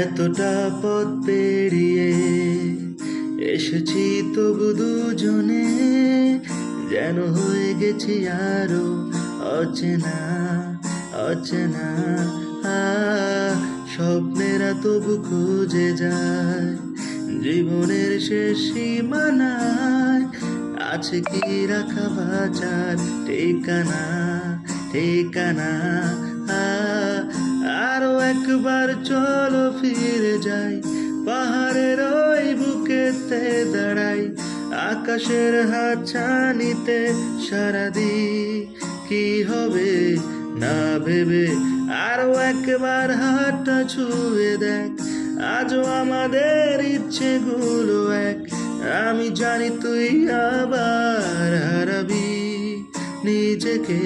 এতটা পথ পেরিয়ে এসেছি তবু দুজনে, যেন হয়ে গেছি আরো অচেনা অচেনা। স্বপ্নেরা তবু খুঁজে যায় জীবনের শেষ সীমানায়, আছে কি রাখা বাঁচার ঠিকানা ঠিকানা। আরো একবার চলো ফিরে যাই, পাহাড়ের ওই বুকেতে দাঁড়াই, আকাশের হাত ছানিতে সারা দি কি হবে না ভেবে। আরো একবার হাতটা ছুঁয়ে দেখ, আজও আমাদের ইচ্ছেগুলো এক। আমি জানি তুই আবার হারাবি নিজেকে,